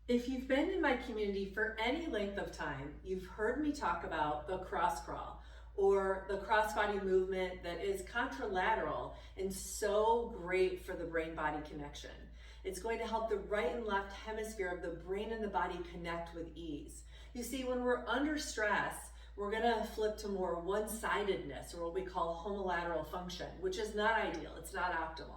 If you've been in my community for any length of time, you've heard me talk about the cross crawl or the crossbody movement that is contralateral and so great for the brain-body connection. It's going to help the right and left hemisphere of the brain and the body connect with ease. You see, when we're under stress, we're going to flip to more one-sidedness, or what we call homolateral function, which is not ideal. It's not optimal.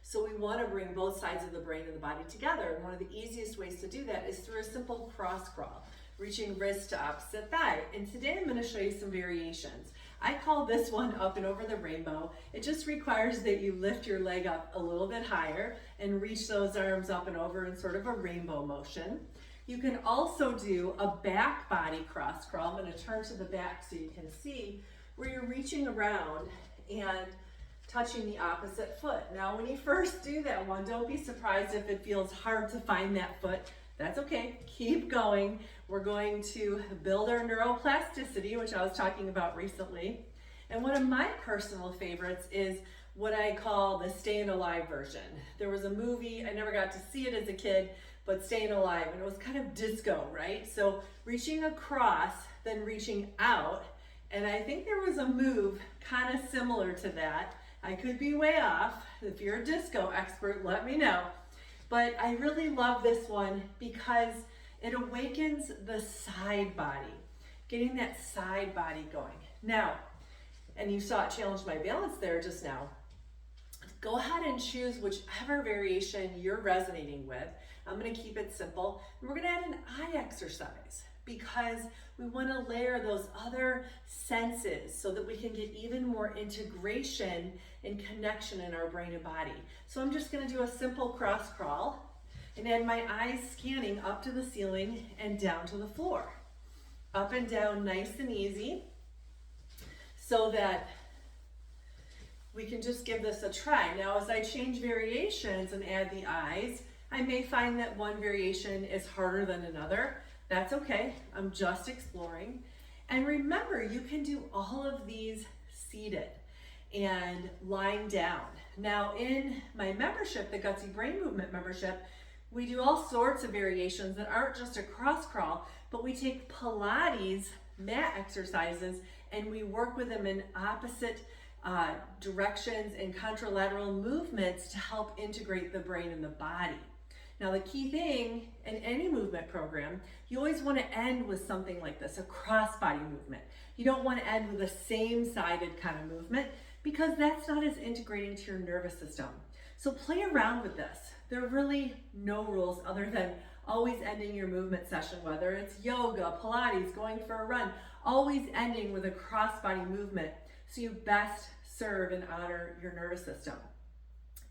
So we want to bring both sides of the brain and the body together. And one of the easiest ways to do that is through a simple cross crawl, reaching wrist to opposite thigh. And today I'm going to show you some variations. I call this one up and over the rainbow. It just requires that you lift your leg up a little bit higher and reach those arms up and over in sort of a rainbow motion. You can also do a back body cross crawl. I'm going to turn to the back so you can see, where you're reaching around and touching the opposite foot. Now, when you first do that one, don't be surprised if it feels hard to find that foot. That's okay, keep going. We're going to build our neuroplasticity, which I was talking about recently. And one of my personal favorites is what I call the Staying Alive version. There was a movie, I never got to see it as a kid, but Staying Alive, and it was kind of disco, right? So reaching across, then reaching out, and I think there was a move kind of similar to that. I could be way off. If you're a disco expert, let me know. But I really love this one because it awakens the side body, getting that side body going. Now, and you saw it challenge my balance there just now. Go ahead and choose whichever variation you're resonating with. I'm going to keep it simple. And we're going to add an eye exercise, because we want to layer those other senses so that we can get even more integration and connection in our brain and body. So I'm just going to do a simple cross crawl and add my eyes scanning up to the ceiling and down to the floor. Up and down, nice and easy, so that we can just give this a try. Now, as I change variations and add the eyes, I may find that one variation is harder than another. That's okay, I'm just exploring. And remember, you can do all of these seated and lying down. Now, in my membership, the Gutsy Brain Movement membership, we do all sorts of variations that aren't just a cross crawl, but we take Pilates mat exercises and we work with them in opposite directions and contralateral movements to help integrate the brain and the body. Now, the key thing in any movement program, you always want to end with something like this, a cross-body movement. You don't want to end with a same-sided kind of movement, because that's not as integrating to your nervous system. So play around with this. There are really no rules other than always ending your movement session, whether it's yoga, Pilates, going for a run, always ending with a cross-body movement so you best serve and honor your nervous system.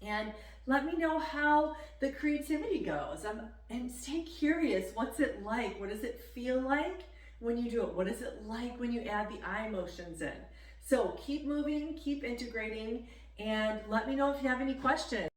And let me know how the creativity goes. And stay curious. What's it like? What does it feel like when you do it? What is it like when you add the eye motions in? So keep moving, keep integrating, and let me know if you have any questions.